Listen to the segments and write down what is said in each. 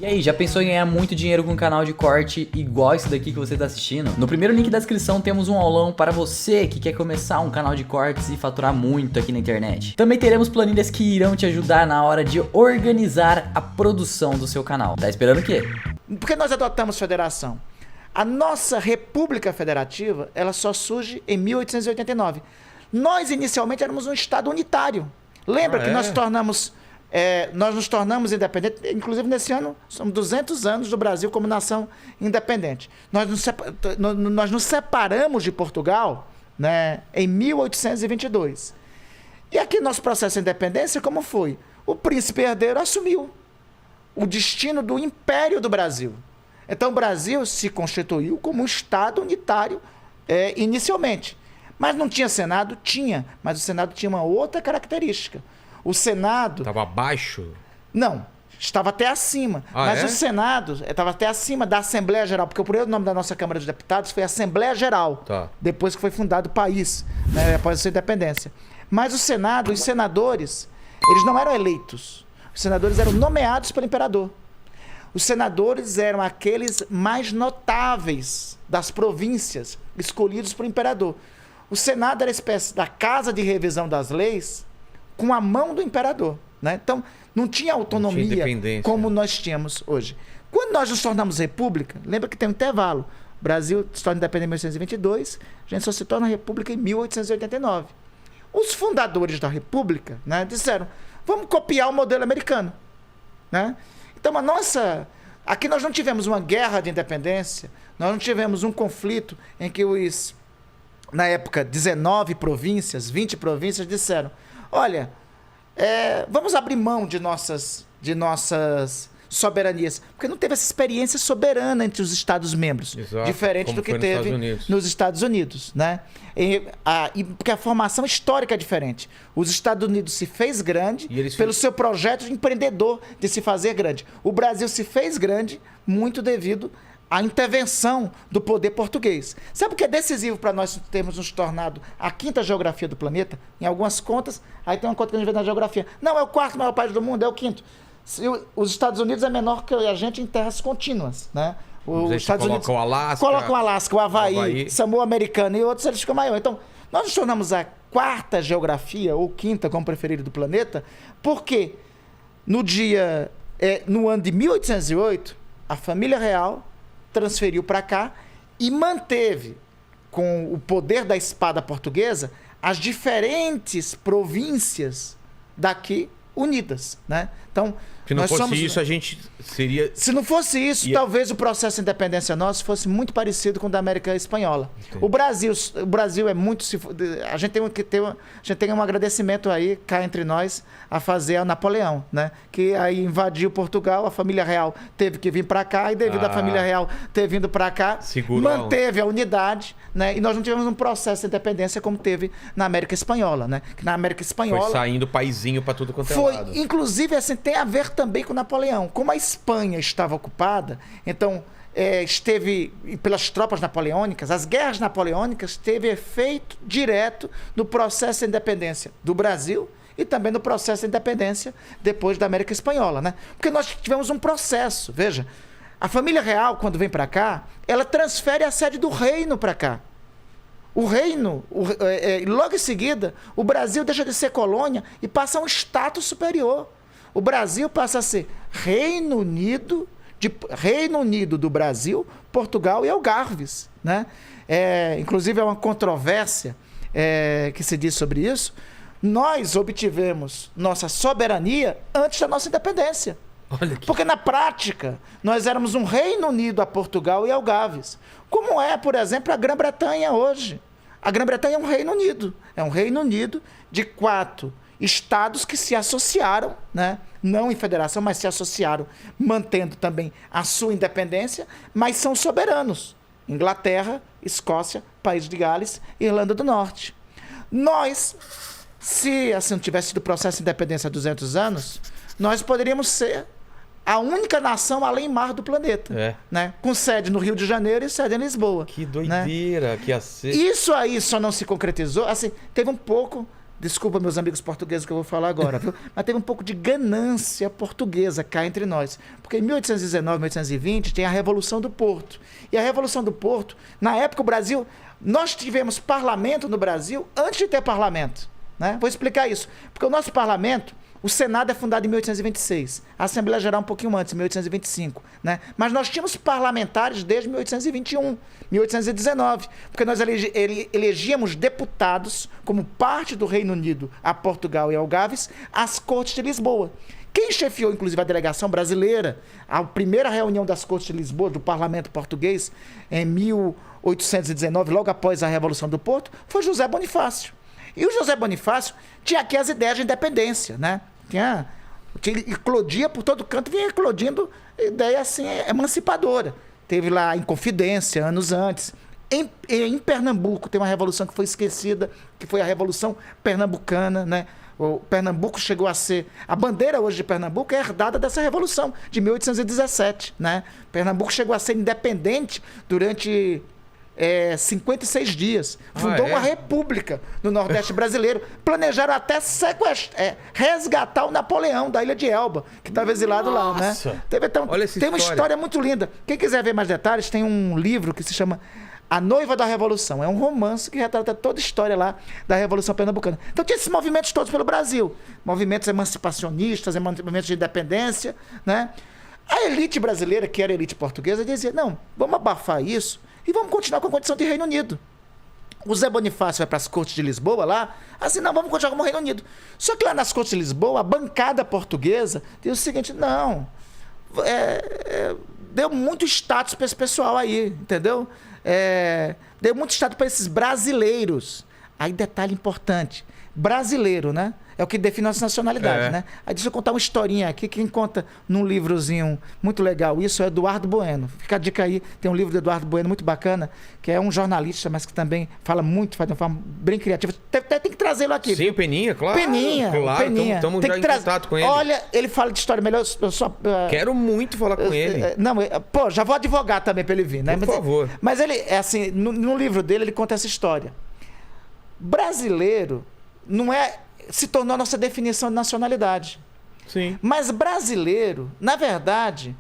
E aí, já pensou em ganhar muito dinheiro com um canal de corte igual esse daqui que você está assistindo? No primeiro link da descrição temos um aulão para você que quer começar um canal de cortes e faturar muito aqui na internet. Também teremos planilhas que irão te ajudar na hora de organizar a produção do seu canal. Tá esperando o quê? Por que nós adotamos federação? A nossa República Federativa, ela só surge em 1889. Nós, inicialmente, éramos um Estado unitário. Lembra que nós nos tornamos independentes, inclusive nesse ano, são 200 anos do Brasil como nação independente. Nós nos separamos de Portugal, né, em 1822. E aqui nosso processo de independência, como foi? O príncipe herdeiro assumiu o destino do Império do Brasil. Então o Brasil se constituiu como um Estado unitário inicialmente. Mas não tinha Senado? Tinha, mas o Senado tinha uma outra característica. O Senado... Estava abaixo? Não, estava até acima. Mas o Senado estava até acima da Assembleia Geral, porque o primeiro nome da nossa Câmara dos Deputados foi Assembleia Geral, depois que foi fundado o país, né, após a sua independência. Mas o Senado, os senadores, eles não eram eleitos. Os senadores eram nomeados pelo imperador. Os senadores eram aqueles mais notáveis das províncias, escolhidos pelo imperador. O Senado era a espécie da casa de revisão das leis, com a mão do imperador, né? Então, não tinha autonomia como nós tínhamos hoje. Quando nós nos tornamos república, lembra que tem um intervalo. O Brasil se torna independente em 1822, a gente só se torna república em 1889. Os fundadores da república, né, disseram, vamos copiar o modelo americano, né? Então, aqui nós não tivemos uma guerra de independência, nós não tivemos um conflito em que na época, 19 províncias, 20 províncias disseram, olha, vamos abrir mão de nossas soberanias, porque não teve essa experiência soberana entre os Estados-membros, diferente do que teve nos Estados Unidos, né? Porque a formação histórica é diferente. Os Estados Unidos se fez grande pelo seu projeto de empreendedor de se fazer grande. O Brasil se fez grande muito devido à intervenção do poder português. Sabe o que é decisivo para nós termos nos tornado a quinta geografia do planeta? Em algumas contas, aí tem uma conta que a gente vê na geografia. Não, é o quarto maior país do mundo, é o quinto. Os Estados Unidos é menor que a gente em terras contínuas, né? Os Estados Unidos colocam o Alasca, o Havaí, Samoa Americana e outros, eles ficam maior. Então, nós nos tornamos a quarta geografia, ou quinta, como preferido, do planeta, porque no ano de 1808, a família real transferiu para cá e manteve, com o poder da espada portuguesa, as diferentes províncias daqui unidas, né? Então, se não fosse isso, a gente seria... Se não fosse isso, talvez o processo de independência nosso fosse muito parecido com o da América Espanhola. O Brasil é muito... A gente tem um agradecimento aí, cá entre nós, a fazer a Napoleão, né? Que aí invadiu Portugal, a família real teve que vir para cá, e devido à família real ter vindo para cá, manteve a unidade, né? E nós não tivemos um processo de independência como teve na América Espanhola, né? Que na América Espanhola... Foi saindo paizinho para tudo quanto é lado. Inclusive, assim, tem a ver também com Napoleão. Como a Espanha estava ocupada, então esteve pelas tropas napoleônicas, as guerras napoleônicas teve efeito direto no processo de independência do Brasil e também no processo de independência depois da América Espanhola, né? Porque nós tivemos um processo, veja, a família real, quando vem para cá, ela transfere a sede do reino para cá. O reino, logo em seguida, o Brasil deixa de ser colônia e passa a um status superior. O Brasil passa a ser Reino Unido do Brasil, Portugal e Algarves, né? Inclusive, é uma controvérsia que se diz sobre isso. Nós obtivemos nossa soberania antes da nossa independência. Porque, na prática, nós éramos um Reino Unido a Portugal e Algarves. Como é, por exemplo, a Grã-Bretanha hoje. A Grã-Bretanha é um Reino Unido. É um Reino Unido de 4 estados que se associaram, né? Não em federação, mas se associaram, mantendo também a sua independência, mas são soberanos. Inglaterra, Escócia, País de Gales, Irlanda do Norte. Nós, se assim não tivesse sido o processo de independência há 200 anos, nós poderíamos ser a única nação além-mar do planeta, né? Com sede no Rio de Janeiro e sede em Lisboa. Que doideira, né? Que ia ser. Isso aí só não se concretizou, assim, teve um pouco Desculpa, meus amigos portugueses, que eu vou falar agora, viu? Mas teve um pouco de ganância portuguesa cá entre nós. Porque em 1819, 1820, tem a Revolução do Porto. E a Revolução do Porto, na época, o Brasil... Nós tivemos parlamento no Brasil antes de ter parlamento. Né? Vou explicar isso. Porque o nosso parlamento, o Senado é fundado em 1826. A Assembleia Geral um pouquinho antes, em 1825. Né? Mas nós tínhamos parlamentares desde 1821, 1819. Porque nós elegíamos deputados, como parte do Reino Unido, a Portugal e Algarves, às Cortes de Lisboa. Quem chefiou, inclusive, a delegação brasileira, a primeira reunião das Cortes de Lisboa, do Parlamento Português, em 1819, logo após a Revolução do Porto, foi José Bonifácio. E o José Bonifácio tinha aqui as ideias de independência, né? Eclodia por todo canto, vinha eclodindo ideia assim, emancipadora. Teve lá a Inconfidência, anos antes. Em Pernambuco tem uma revolução que foi esquecida, que foi a Revolução Pernambucana, né? O Pernambuco chegou a ser... A bandeira hoje de Pernambuco é herdada dessa revolução, de 1817, né? Pernambuco chegou a ser independente durante 56 dias. Fundou uma república no Nordeste brasileiro. Planejaram até resgatar o Napoleão da Ilha de Elba, que estava exilado lá, né? Tem uma história muito linda. Quem quiser ver mais detalhes, tem um livro que se chama A Noiva da Revolução. É um romance que retrata toda a história lá da Revolução Pernambucana. Então tinha esses movimentos todos pelo Brasil. Movimentos emancipacionistas, movimentos de independência, né? A elite brasileira, que era a elite portuguesa, dizia, não, vamos abafar isso e vamos continuar com a condição de Reino Unido. O Zé Bonifácio vai para as Cortes de Lisboa lá, assim, não, vamos continuar como Reino Unido. Só que lá nas Cortes de Lisboa, a bancada portuguesa diz o seguinte, não, deu muito status para esse pessoal aí, entendeu? Deu muito status para esses brasileiros. Aí, detalhe importante, brasileiro, né? É o que define a nossa nacionalidade, né? Aí deixa eu contar uma historinha aqui, quem conta num livrozinho muito legal, isso é Eduardo Bueno. Fica a dica aí, tem um livro do Eduardo Bueno muito bacana, que é um jornalista, mas que também fala muito, faz de uma forma bem criativa. Tem que trazê-lo aqui. Sim, o Peninha, claro. Peninha. Estamos já em contato com ele. Olha, ele fala de história melhor, eu só... Quero muito falar com ele. Não, já vou advogar também para ele vir, né? Por favor. Mas ele, assim, no livro dele, ele conta essa história. Brasileiro não se tornou a nossa definição de nacionalidade. Sim. Mas brasileiro, na verdade,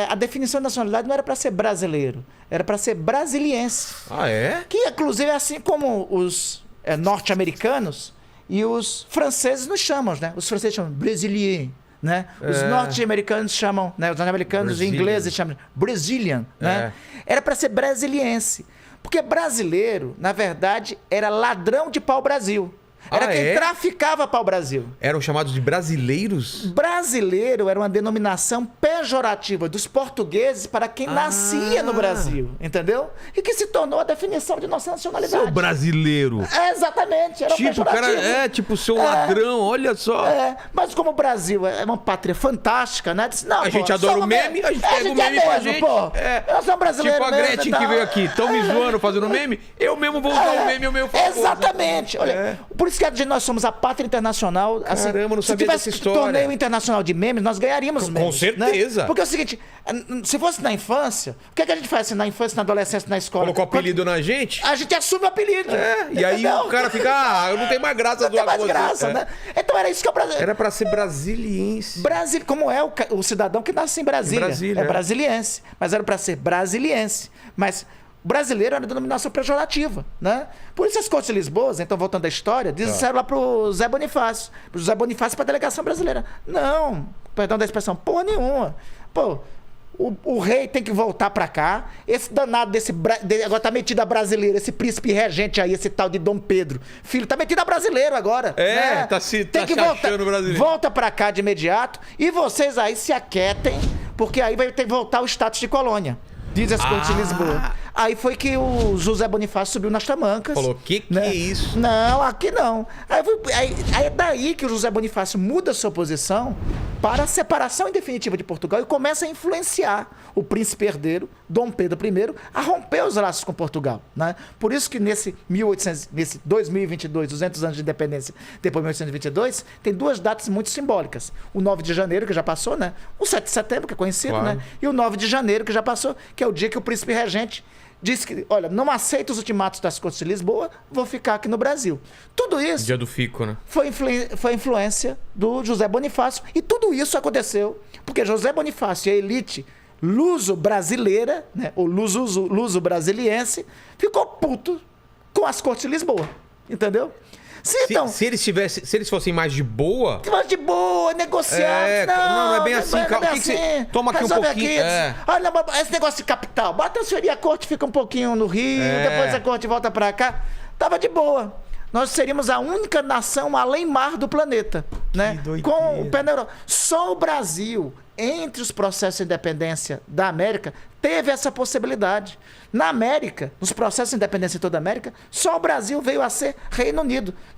a definição de nacionalidade não era para ser brasileiro, era para ser brasiliense. Ah, é? Que, inclusive, é assim como os norte-americanos e os franceses nos chamam, né? Os franceses chamam Brésilien, né? Os norte-americanos chamam, né? Os norte-americanos e ingleses chamam Brazilian, né? Era para ser brasiliense. Porque brasileiro, na verdade, era ladrão de pau-brasil. Era quem traficava pau-brasil. Eram chamados de brasileiros? Brasileiro era uma denominação pejorativa dos portugueses para quem nascia no Brasil, entendeu? E que se tornou a definição de nossa nacionalidade. Seu brasileiro. Exatamente, era tipo, cara, tipo, seu ladrão, olha só. Mas como o Brasil é uma pátria fantástica, né? Disse, não, a gente adora o meme, a gente pega o meme pra gente. Nós somos brasileiros. Tipo a Gretchen que veio aqui, estão me zoando fazendo meme, eu mesmo vou usar o meme ao meu favor. Exatamente. Olha, por isso que nós somos a pátria internacional. Caramba, assim, não sabia dessa história. Se tivesse torneio internacional de memes, nós ganharíamos memes. Com certeza. Né? Porque é o seguinte, se fosse na infância, o que a gente faz assim, na infância, na adolescência, na escola? Colocou apelido na gente? A gente assume o apelido. E aí o cara fica, eu não tenho mais graça do Não tem mais graça, né? Então era isso que é o Brasil. Era pra ser brasiliense. Como é o cidadão que nasce em Brasília. É brasiliense. Mas era pra ser brasiliense. Mas brasileiro era uma denominação pejorativa, né? Por isso as Cortes de Lisboa, então voltando à história, disseram lá pro Zé Bonifácio. Pro Zé Bonifácio pra delegação brasileira. Não, perdão da expressão, porra nenhuma. Pô, o rei tem que voltar pra cá. Esse danado agora tá metido a brasileiro, esse príncipe regente aí, esse tal de Dom Pedro. Filho, tá metido a brasileiro agora. Né? Tem que voltar, brasileiro. Volta pra cá de imediato e vocês aí se aquietem, porque aí vai ter que voltar o status de colônia. Diz as Cortes de Lisboa. Aí foi que o José Bonifácio subiu nas tamancas. Falou, que é isso? Não, aqui não. Aí é daí que o José Bonifácio muda sua posição para a separação em definitiva de Portugal e começa a influenciar o príncipe herdeiro, Dom Pedro I, a romper os laços com Portugal, né? Por isso que nesse 2022, 200 anos de independência, depois de 1822, tem duas datas muito simbólicas. O 9 de janeiro, que já passou, né? O 7 de setembro, que é conhecido, né? E o 9 de janeiro, que já passou, que é o dia que o príncipe regente disse que, olha, não aceito os ultimatos das Cortes de Lisboa, vou ficar aqui no Brasil. Tudo isso Dia do Fico, né? foi influência do José Bonifácio. E tudo isso aconteceu porque José Bonifácio e a elite luso-brasileira, né, ou luso-brasiliense, ficou puto com as Cortes de Lisboa. Entendeu? Se eles fossem mais de boa. Mas de boa, negociar. Não é bem assim. Não é Calma, bem assim. Toma aqui um Resolve pouquinho. Olha, esse negócio de capital. Bota transferir a corte, fica um pouquinho no Rio, depois a corte volta pra cá. Tava de boa. Nós seríamos a única nação além-mar do planeta, né? Com o pé na Europa. Só o Brasil, entre os processos de independência da América, teve essa possibilidade. Na América, nos processos de independência em toda a América, só o Brasil veio a ser Reino Unido.